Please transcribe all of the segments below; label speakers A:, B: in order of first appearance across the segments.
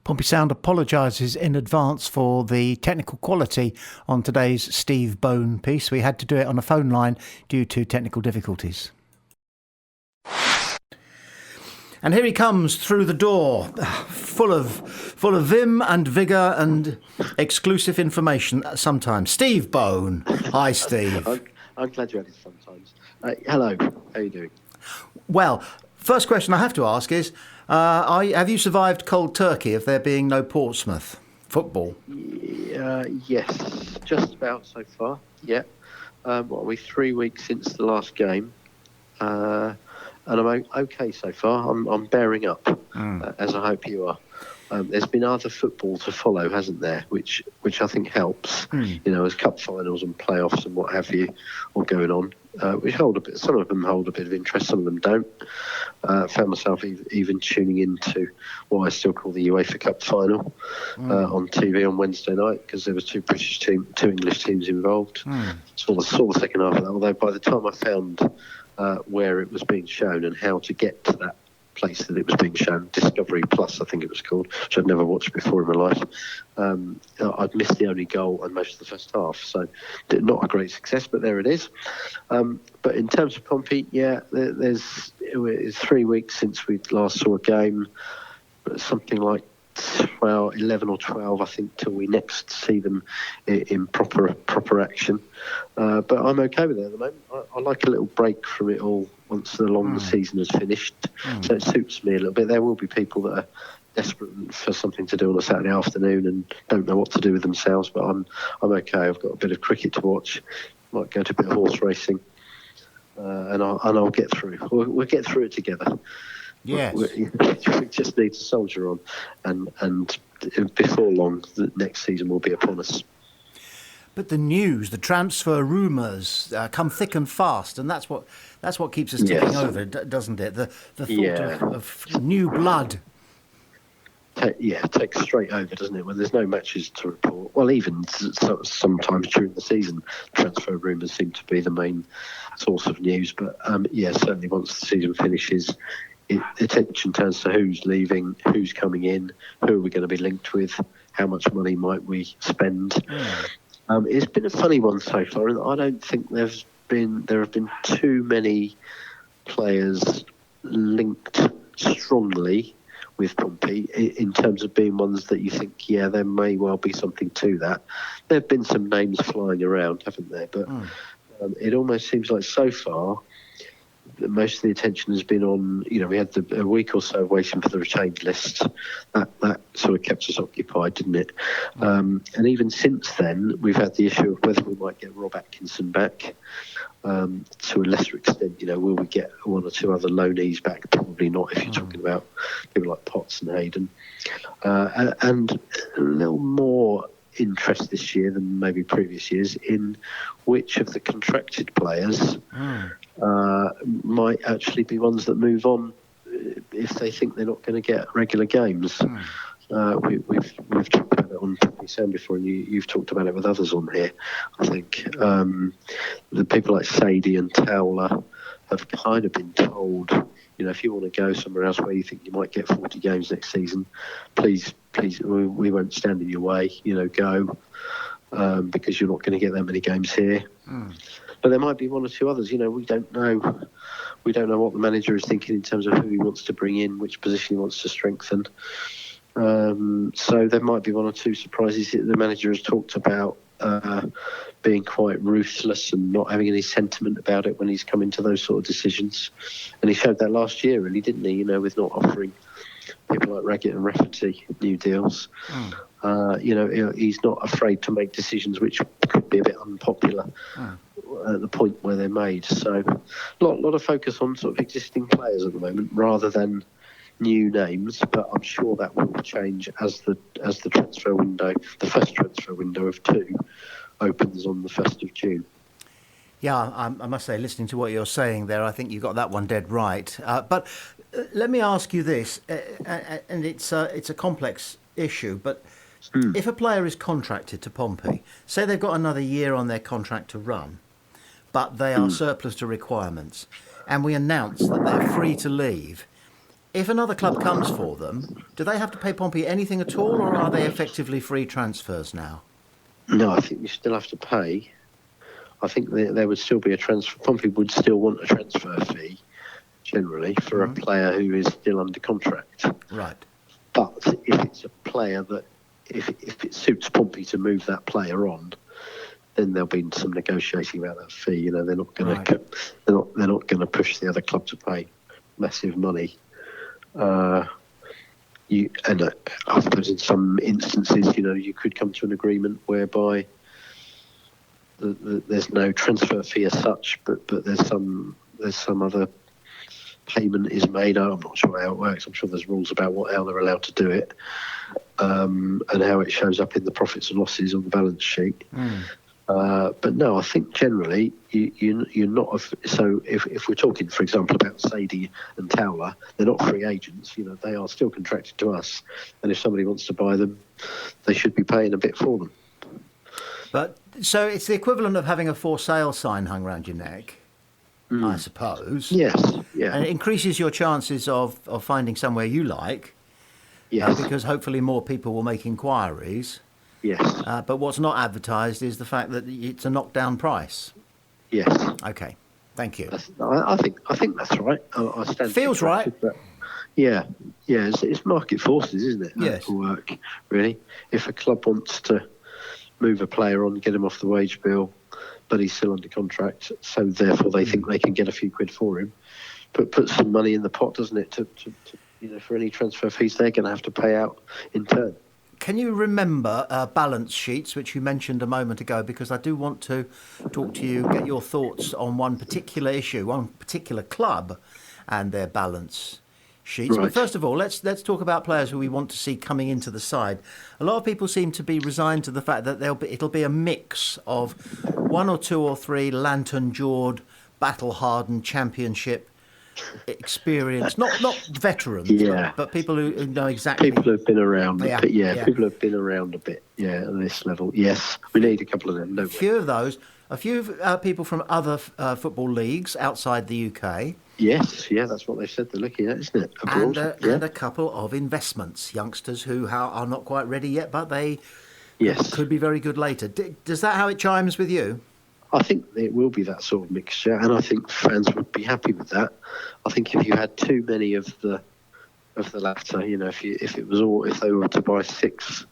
A: Pompey Sound apologises in advance for the technical quality on today's Steve Bone piece. We had to do it on a phone line due to technical difficulties. And here he comes through the door, full of vim and vigour and exclusive information sometimes. Steve Bone. Hi, Steve.
B: I'm glad you had it sometimes. Hello, how are you doing?
A: Well, first question I have to ask is, have you survived cold turkey of there being no Portsmouth football?
B: Yes, just about so far, yeah. What are we, 3 weeks since the last game? And I'm okay so far. I'm bearing up, as I hope you are. There's been other football to follow, hasn't there? Which I think helps. You know, as cup finals and playoffs and what have you, all going on. Which hold a bit. Some of them hold a bit of interest. Some of them don't. Found myself even tuning into what I still call the UEFA Cup final on TV on Wednesday night, because there was two English teams involved. Saw the second half of that. Although by the time I found where it was being shown and how to get to that place that it was being shown, Discovery Plus I think it was called, which I'd never watched before in my life, I'd missed the only goal and most of the first half, so not a great success, but there it is. But in terms of Pompey, yeah, it's 3 weeks since we last saw a game, something like 11 or 12, I think, till we next see them in proper action. But I'm okay with it at the moment. I like a little break from it all once the long season has finished. So it suits me a little bit. There will be people that are desperate for something to do on a Saturday afternoon and don't know what to do with themselves. But I'm okay. I've got a bit of cricket to watch. Might go to a bit of horse racing, and I'll get through. We'll get through it together.
A: Yes.
B: We just need to soldier on, and before long, the next season will be upon us.
A: But the news, the transfer rumours come thick and fast, and that's what keeps us ticking over, doesn't it? The thought of new blood.
B: Takes straight over, doesn't it? When there's no matches to report. Well, even sometimes during the season, transfer rumours seem to be the main source of news. But certainly once the season finishes, attention turns to who's leaving, who's coming in, who are we going to be linked with, how much money might we spend. It's been a funny one so far, and I don't think there have been too many players linked strongly with Pompey in terms of being ones that you think, there may well be something to that. There have been some names flying around, haven't there? But it almost seems like so far most of the attention has been on, we had a week or so waiting for the retained list. That sort of kept us occupied, didn't it? And even since then, we've had the issue of whether we might get Rob Atkinson back. To a lesser extent, will we get one or two other loanees back? Probably not, if you're talking about people like Potts and Hayden. And a little more interest this year than maybe previous years in which of the contracted players might actually be ones that move on if they think they're not going to get regular games. We've talked about it on Pompey's Sound before, and you've talked about it with others on here. I think the people like Sadie and Towler have kind of been told, if you want to go somewhere else where you think you might get 40 games next season, please, we won't stand in your way. Go, because you're not going to get that many games here. But there might be one or two others. We don't know. We don't know what the manager is thinking in terms of who he wants to bring in, which position he wants to strengthen. So there might be one or two surprises. The manager has talked about being quite ruthless and not having any sentiment about it when he's come into those sort of decisions. And he showed that last year, really, didn't he? With not offering people like Raggett and Rafferty new deals. He's not afraid to make decisions which could be a bit unpopular at the point where they're made. So a lot of focus on sort of existing players at the moment rather than new names, but I'm sure that will change as the transfer window, the first transfer window of two, opens on the 1st of June.
A: Yeah, I must say, listening to what you're saying there, I think you got that one dead right. But let me ask you this, and it's a complex issue, but if a player is contracted to Pompey, say they've got another year on their contract to run, but they are surplus to requirements, and we announce that they're free to leave, If another club comes for them, do they have to pay Pompey anything at all, or are they effectively free transfers now?
B: No, I think you still have to pay. I think there would still be a transfer. Pompey would still want a transfer fee, generally, for a player who is still under contract.
A: Right.
B: But if it's a player that, if it suits Pompey to move that player on, then there'll be some negotiating about that fee. You know, they're not going to they're not going to push the other club to pay massive money. I suppose in some instances, you know, you could come to an agreement whereby there's no transfer fee as such, but there's some other payment is made. I'm not sure how it works. I'm sure there's rules about how they're allowed to do it, and how it shows up in the profits and losses on the balance sheet. But no, I think generally you're not. So if we're talking, for example, about Sadie and Towler, they're not free agents. You know, they are still contracted to us, and if somebody wants to buy them, they should be paying a bit for them.
A: But so it's the equivalent of having a for sale sign hung around your neck, I suppose.
B: Yes, yeah.
A: And it increases your chances of finding somewhere you like.
B: Yes.
A: Because hopefully more people will make inquiries.
B: Yes.
A: But what's not advertised is the fact that it's a knockdown price.
B: Yes.
A: Okay. Thank you.
B: I think that's right. I stand.
A: Feels right.
B: But yeah. It's market forces, isn't it?
A: Yes.
B: That will work, really. If a club wants to move a player on, get him off the wage bill, but he's still under contract, so therefore they think they can get a few quid for him, but put some money in the pot, doesn't it? To you know, for any transfer fees they're going to have to pay out in turn.
A: Can you remember balance sheets, which you mentioned a moment ago? Because I do want to talk to you, get your thoughts on one particular issue, one particular club and their balance sheets.
B: Right.
A: But first of all, let's talk about players who we want to see coming into the side. A lot of people seem to be resigned to the fact that it'll be a mix of one or two or three lantern-jawed, battle-hardened Championship experience, not veterans, but people who know exactly.
B: People who've been around,
A: Yeah.
B: People who've been around a bit, at this level. Yes, we need a couple of them, don't we?
A: A few of those, a few people from other football leagues outside the UK.
B: Yes, that's what they said they're looking at, isn't it? Abroad.
A: And a couple of investments, youngsters who are not quite ready yet, but they could be very good later. Does that how it chimes with you?
B: I think it will be that sort of mixture, and I think fans would be happy with that. I think if you had too many of the latter, you know, if they were to buy 6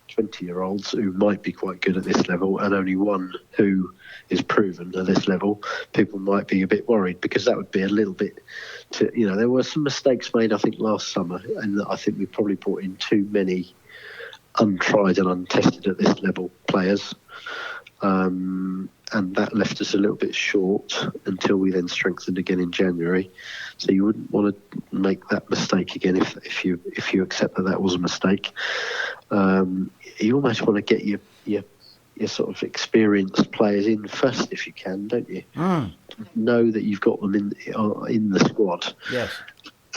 B: 20-year-olds who might be quite good at this level and only one who is proven at this level, people might be a bit worried, because that would be a little bit there were some mistakes made, I think, last summer, and I think we probably brought in too many untried and untested at this level players. And that left us a little bit short until we then strengthened again in January. So you wouldn't want to make that mistake again if you accept that was a mistake. You almost want to get your sort of experienced players in first if you can, don't you? Know that you've got them in the squad.
A: Yes.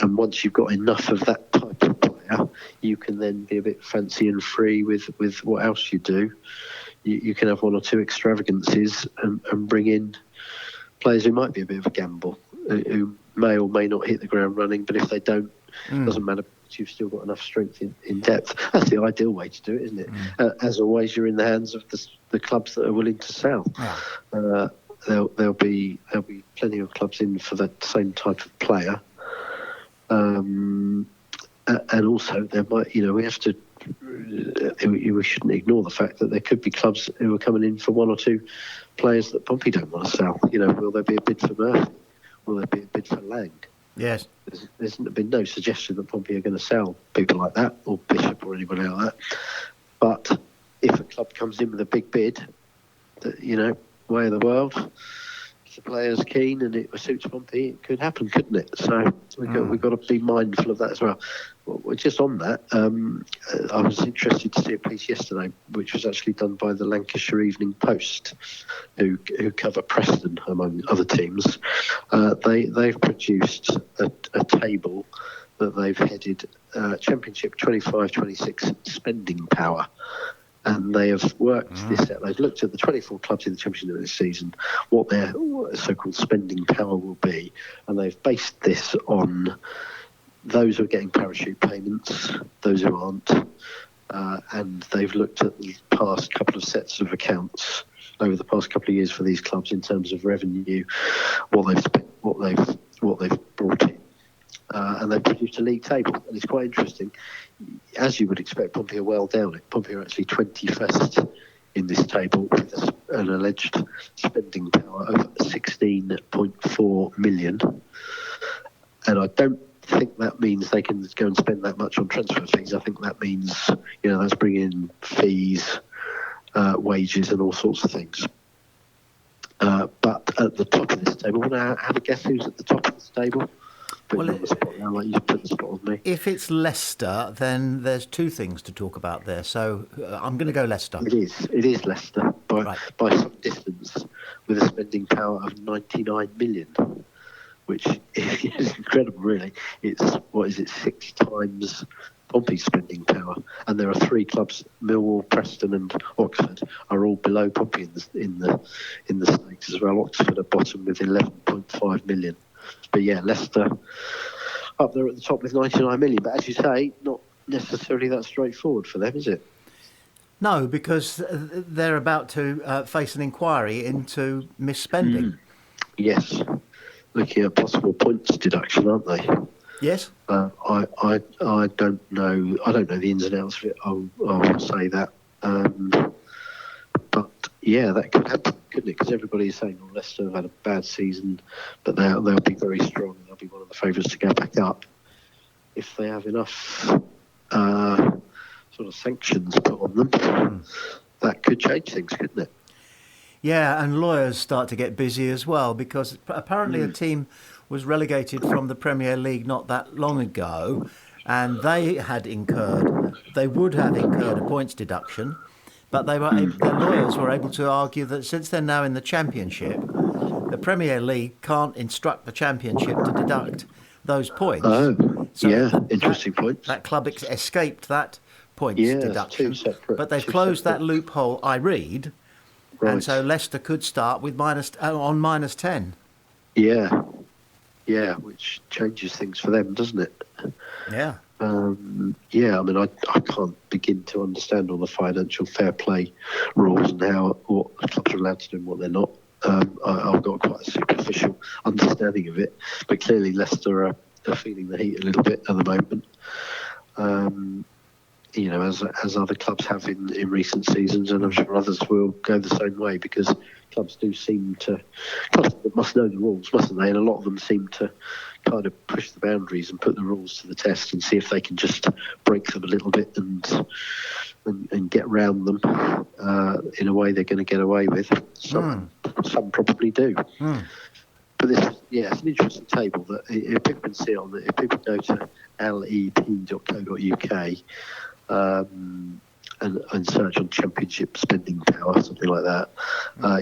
B: And once you've got enough of that type of player, you can then be a bit fancy and free with what else you do. You can have one or two extravagances and bring in players who might be a bit of a gamble, who may or may not hit the ground running, but if they don't, it doesn't matter, you've still got enough strength in depth. That's the ideal way to do it, isn't it? As always, you're in the hands of the clubs that are willing to sell. Yeah. There'll be plenty of clubs in for that same type of player. And also, there might, we have to. We shouldn't ignore the fact that there could be clubs who are coming in for one or two players that Pompey don't want to sell. Will there be a bid for Murphy? Will there be a bid for Lang?
A: Yes.
B: There's been no suggestion that Pompey are going to sell people like that, or Bishop or anybody like that. But if a club comes in with a big bid, way of the world, if the player's keen and it suits Pompey, it could happen, couldn't it? So we've got to be mindful of that as well. Well, just on that, I was interested to see a piece yesterday, which was actually done by the Lancashire Evening Post, who cover Preston among other teams. They've produced a table that they've headed Championship 25-26 spending power. And they have worked this out. They've looked at the 24 clubs in the Championship this season, what their so-called spending power will be, and they've based this on those are getting parachute payments, those who aren't. And they've looked at the past couple of sets of accounts over the past couple of years for these clubs in terms of revenue, what they've spent, what they've brought in, and they've produced a league table. And it's quite interesting. As you would expect, Pompey are well down it. Pompey are actually 21st in this table with an alleged spending power of 16.4 million. And I don't think that means they can go and spend that much on transfer fees. I think that means, that's bringing in fees, wages and all sorts of things. But at the top of this table, want to have a guess who's at the top of this table? Put you on the spot now, like you put the spot on me.
A: If it's Leicester, then there's two things to talk about there. So I'm going to go Leicester.
B: It is Leicester by some distance, with a spending power of 99 million. Which is incredible, really. It's 6 times Pompey's spending power, and there are 3 clubs: Millwall, Preston, and Oxford are all below Pompey in the stakes as well. Oxford are bottom with 11.5 million. But yeah, Leicester up there at the top with 99 million. But as you say, not necessarily that straightforward for them, is it?
A: No, because they're about to face an inquiry into misspending.
B: Yes. Looking at possible points deduction, aren't they?
A: Yes.
B: I don't know. I don't know the ins and outs of it. I will say that. But yeah, that could happen, couldn't it? Because everybody is saying, Leicester have had a bad season, but they'll be very strong. They'll be one of the favourites to go back up if they have enough sort of sanctions put on them. That could change things, couldn't it?
A: Yeah, and lawyers start to get busy as well, because apparently a team was relegated from the Premier League not that long ago, and they would have incurred a points deduction, but their lawyers were able to argue that since they're now in the Championship, the Premier League can't instruct the Championship to deduct those points.
B: Oh,
A: so
B: yeah, interesting points.
A: That club escaped that points deduction, but they've closed that loophole, I read. Right. And so Leicester could start with minus 10.
B: Yeah, which changes things for them, doesn't it?
A: Yeah.
B: I mean, I can't begin to understand all the financial fair play rules and what the clubs are allowed to do and what they're not. I've got quite a superficial understanding of it, but clearly Leicester are feeling the heat a little bit at the moment. As other clubs have in recent seasons, and I'm sure others will go the same way, because clubs must know the rules, mustn't they? And a lot of them seem to kind of push the boundaries and put the rules to the test and see if they can just break them a little bit and get round them in a way they're going to get away with. Some probably do. But it's an interesting table that if people can see on it, if people go to lep.co.uk and search on Championship spending power, something like that,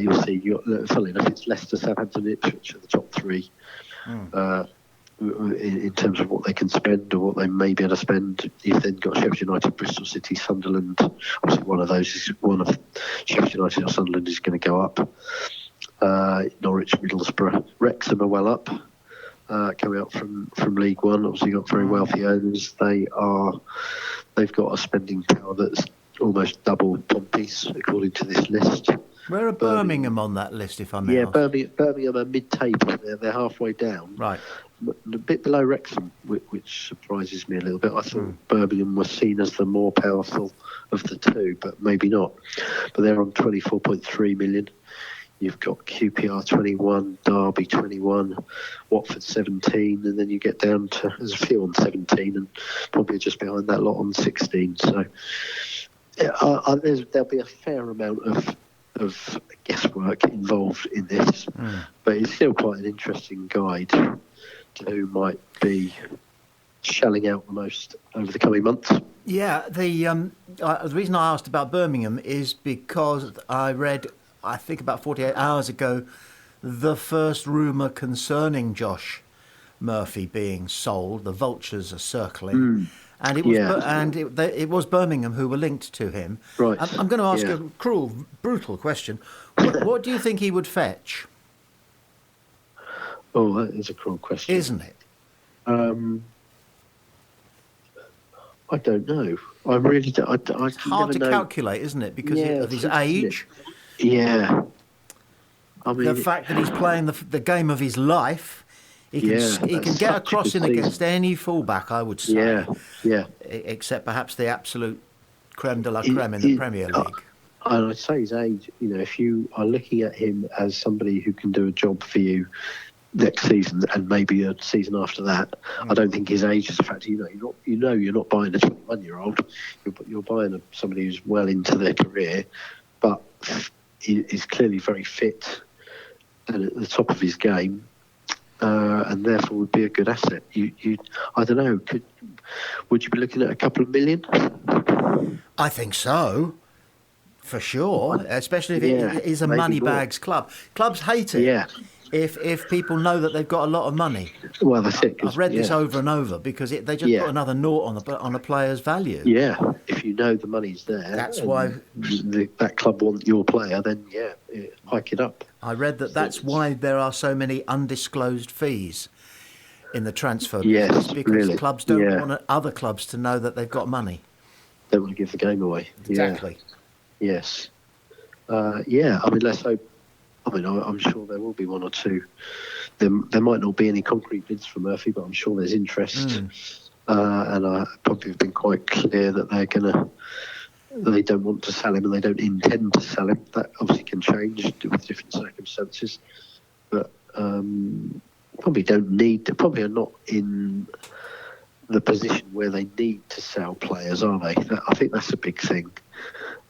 B: you'll see, funnily enough, it's Leicester, Southampton, Ipswich are the top 3 in terms of what they can spend or what they may be able to spend. You've then got Sheffield United, Bristol City, Sunderland. Obviously, one of Sheffield United or Sunderland is going to go up. Norwich, Middlesbrough, Wrexham are well up, coming up from League One. Obviously, got very wealthy owners. They've got a spending power that's almost double Pompey's, according to this list.
A: Where are Birmingham on that list, if I may ask?
B: Birmingham are mid-table. They're halfway down. Right. A bit below Wrexham, which surprises me a little bit. I thought Birmingham was seen as the more powerful of the two, but maybe not. But they're on 24.3 million. You've got QPR 21, Derby 21, Watford 17, and then you get down to, there's a few on 17 and probably just behind that lot on 16. So there'll be a fair amount of guesswork involved in this, but it's still quite an interesting guide to who might be shelling out the most over the coming months.
A: Yeah, the reason I asked about Birmingham is because I read, I think about 48 hours ago, the first rumour concerning Josh Murphy being sold. The vultures are circling. And it was Birmingham who were linked to him. Right. I'm going to ask a cruel, brutal question. What do you think he would fetch?
B: Oh, that is a cruel question.
A: Isn't it?
B: I don't know. I really don't.
A: It's hard to calculate, isn't it? Because of his age.
B: Yeah. I
A: The
B: mean,
A: fact that he's playing the game of his life, he can get a cross in against any fullback, I would say.
B: Yeah.
A: Except perhaps the absolute creme de la creme in the Premier League.
B: And I'd say his age, if you are looking at him as somebody who can do a job for you next season and maybe a season after that, I don't think his age is a factor. You're not buying a 21-year-old. You're buying somebody who's well into their career, but he's clearly very fit and at the top of his game, and therefore would be a good asset. I don't know. Would you be looking at a couple of million?
A: I think so. For sure, especially if it is a money bags club. Clubs hate it if people know that they've got a lot of money.
B: Well, that's it.
A: I've read this over and over because they just put another naught on a player's value.
B: Yeah, if you know the money's there,
A: that's why
B: that club want your player. Then hike it up.
A: I read that's why there are so many undisclosed fees in the transfer business, because clubs don't want other clubs to know that they've got money.
B: They want to give the game away.
A: Exactly.
B: Yes. I mean, let's hope. I mean, I'm sure there will be one or two. There might not be any concrete bids for Murphy, but I'm sure there's interest. And I probably have been quite clear that they don't want to sell him and they don't intend to sell him. That obviously can change with different circumstances, but probably are not in the position where they need to sell players, are they? I think that's a big thing.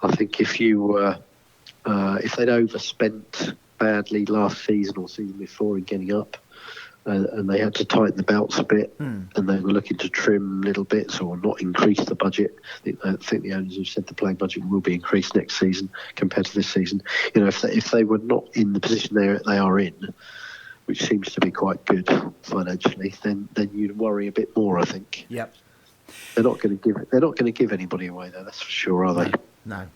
B: I think if they'd overspent badly last season or season before in getting up, and they had to tighten the belts a bit, and they were looking to trim little bits or not increase the budget. I think the owners have said the playing budget will be increased next season compared to this season. If they were not in the position they are in, which seems to be quite good financially, then you'd worry a bit more, I think.
A: Yep.
B: They're not going to give anybody away, though. That's for sure, are they?
A: No.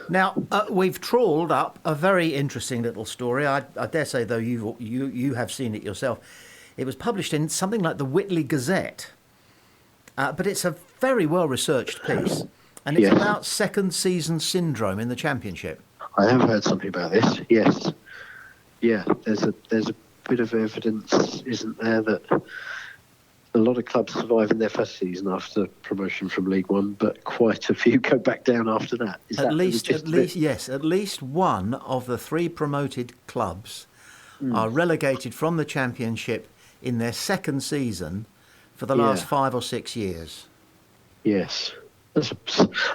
A: Now we've trawled up a very interesting little story. I dare say, though, you have seen it yourself. It was published in something like the Whitley Gazette, but it's a very well researched piece, and it's about second season syndrome in the Championship.
B: I have heard something about this. Yes. Yeah. There's a bit of evidence, isn't there, that a lot of clubs survive in their first season after promotion from League One, but quite a few go back down after that. At
A: least one of the three promoted clubs are relegated from the Championship in their second season for the last 5 or 6 years. Yes.
B: That's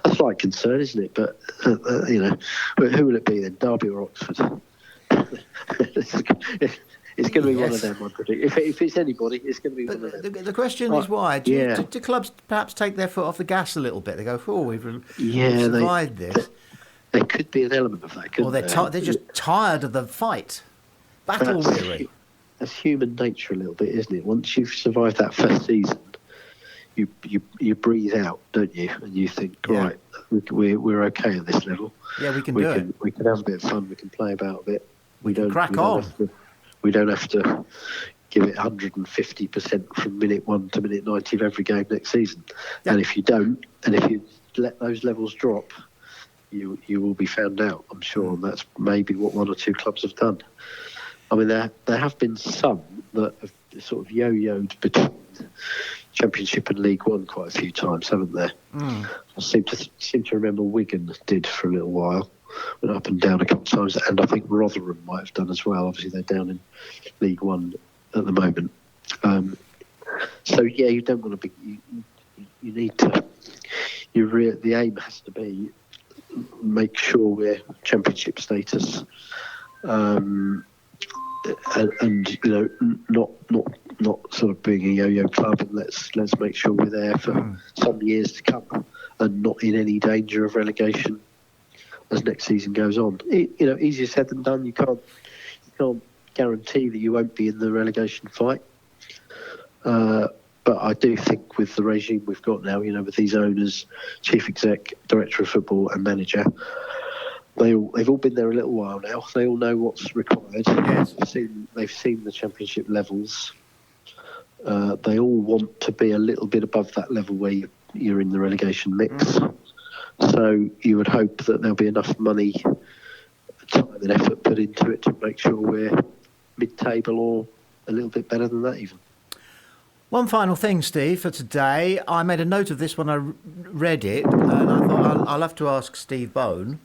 B: a slight concern, isn't it? But, but who will it be then, Derby or Oxford? It's going to be one of them, I predict. If it's anybody, it's going to be one of them.
A: The question is why? Do clubs perhaps take their foot off the gas a little bit? They go, we've survived this.
B: There could be an element of that, couldn't
A: there? They're just tired of the fight. Battle weary.
B: That's human nature a little bit, isn't it? Once you've survived that first season, you breathe out, don't you? And you think, right, we're okay at this level.
A: Yeah, we can do it.
B: We can have a bit of fun. We can play about a bit.
A: We don't crack on.
B: We don't have to give it 150% from minute 1 to minute 90 of every game next season. Yeah. And if you don't, and if you let those levels drop, you will be found out, I'm sure. And that's maybe what one or two clubs have done. I mean, there have been some that have sort of yo-yoed between Championship and League One quite a few times, haven't there? I seem to remember Wigan did for a little while. Went up and down a couple of times, and I think Rotherham might have done as well. Obviously, they're down in League One at the moment. You don't want to be. You need to. The aim has to be make sure we're Championship status, and not sort of being a yo-yo club. And let's make sure we're there for some years to come, and not in any danger of relegation as next season goes on. Easier said than done. You can't guarantee that you won't be in the relegation fight. But I do think with the regime we've got now, with these owners, chief exec, director of football and manager, they've all been there a little while now. They all know what's required.
A: Yes.
B: They've seen the Championship levels. They all want to be a little bit above that level where you're in the relegation mix. So you would hope that there'll be enough money, time and effort put into it to make sure we're mid-table or a little bit better than that even.
A: One final thing, Steve, for today. I made a note of this when I read it, and I thought I'll have to ask Steve Bone.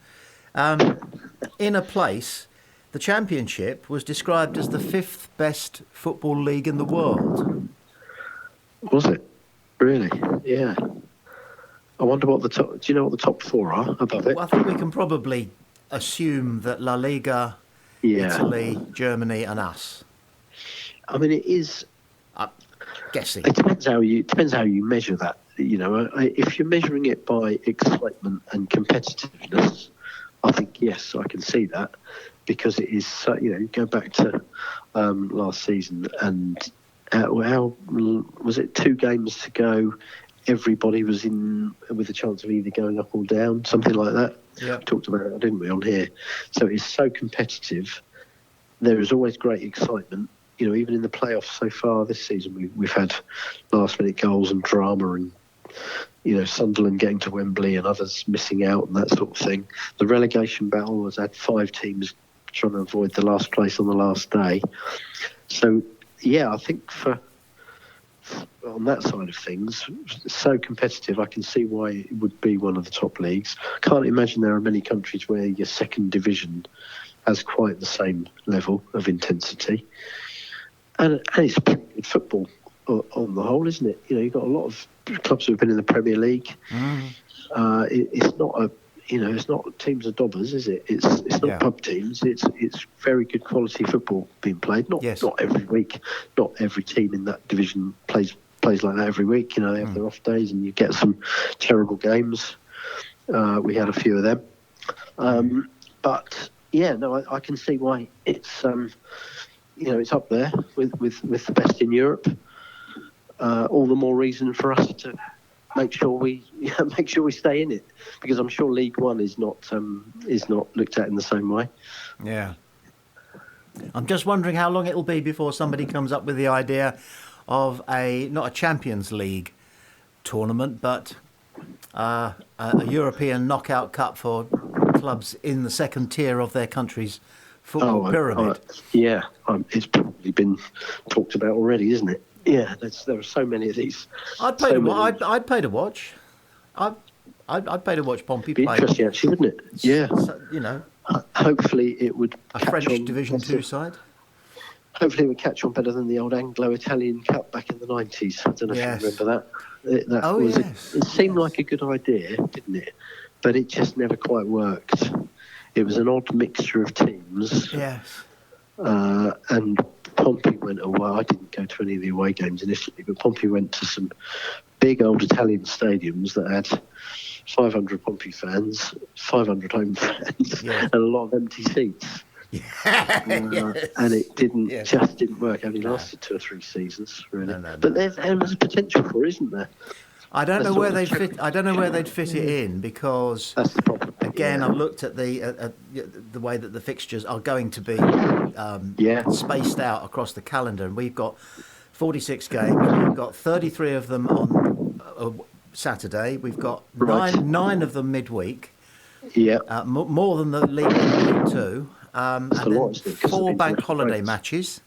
A: In a place, the Championship was described as the 5th best football league in the world.
B: Was it? Really? Yeah. I wonder what the top... Do you know what the top 4 are above it?
A: Well, I think we can probably assume that La Liga, Italy, Germany and us.
B: I mean, it is...
A: Guessing.
B: It depends how you measure that. You know, if you're measuring it by excitement and competitiveness, I think yes, I can see that, because it is. You know, go back to last season, and how was it? 2 games to go. Everybody was in with a chance of either going up or down, something like that.
A: Yeah,
B: talked about it, didn't we, on here? So it's so competitive. There is always great excitement. You know, even in the playoffs so far this season, we've had last-minute goals and drama, and you know, Sunderland getting to Wembley and others missing out and that sort of thing. The relegation battle has had 5 teams trying to avoid the last place on the last day. So, yeah, I think on that side of things, so competitive, I can see why it would be one of the top leagues. Can't imagine there are many countries where your second division has quite the same level of intensity. And it's pretty good football on the whole, isn't it? You know, you've got a lot of clubs who have been in the Premier League. It's not it's not teams of dobbers, is it? It's not pub teams. It's very good quality football being played. Not every week. Not every team in that division plays like that every week. You know, they have their off days, and you get some terrible games. We had a few of them, but yeah, no, I can see why it's. You know, it's up there with the best in Europe. All the more reason for us to make sure we stay in it, because I'm sure League One is not looked at in the same way.
A: Yeah. I'm just wondering how long it'll be before somebody comes up with the idea of not a Champions League tournament, but a European knockout cup for clubs in the second tier of their country's football pyramid.
B: It's probably been talked about already, isn't it? Yeah, there are so many of these.
A: I'd pay to watch. I'd pay to watch Pompey play.
B: Be interesting, actually, wouldn't it? Yeah.
A: So, you know,
B: hopefully it would
A: a French Division 2 side.
B: Hopefully it would catch on better than the old Anglo-Italian Cup back in the 90s. I don't know if you remember that. It seemed like a good idea, didn't it? But it just never quite worked. It was an odd mixture of teams.
A: Yes.
B: And Pompey went away. I didn't go to any of the away games in Italy, but Pompey went to some big old Italian stadiums that had 500 Pompey fans, 500 home fans, and a lot of empty seats. And it just didn't work. Only lasted 2 or 3 seasons, really. But there's potential for it, isn't there?
A: I don't know where they'd fit. I don't know where they'd fit it in, because
B: that's the problem.
A: Again, I've looked at the way that the fixtures are going to be spaced out across the calendar, and we've got 46 games. We've got 33 of them on Saturday. We've got nine of them midweek.
B: Yeah,
A: more than the League 2. And then 4 bank holiday matches.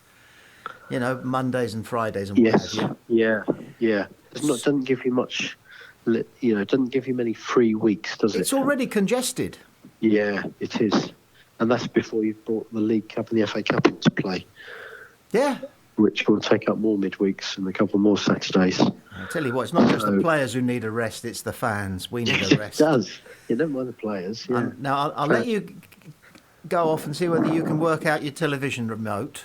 A: You know, Mondays and Fridays and what have you.
B: Yeah. It doesn't give you much, you know, it doesn't give you many free weeks, does it?
A: It's already congested.
B: Yeah, it is. And that's before you've brought the League Cup and the FA Cup into play.
A: Yeah.
B: Which will take up more midweeks and a couple more Saturdays.
A: I tell you what, it's not just the players who need a rest, it's the fans. We need a rest.
B: It does. You don't mind the players. Yeah.
A: Now, I'll let you go off and see whether you can work out your television remote.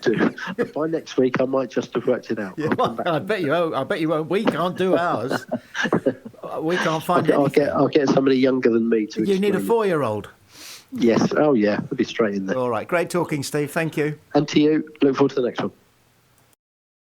B: Do. By next week, I might just have worked it out.
A: Yeah, I bet you won't. We can't do ours. We can't find anything.
B: I'll get somebody younger than me to.
A: You need a 4-year-old.
B: Yes. Oh, yeah. We'll be straight in there.
A: All right. Great talking, Steve. Thank you.
B: And to you. Look forward to the next one.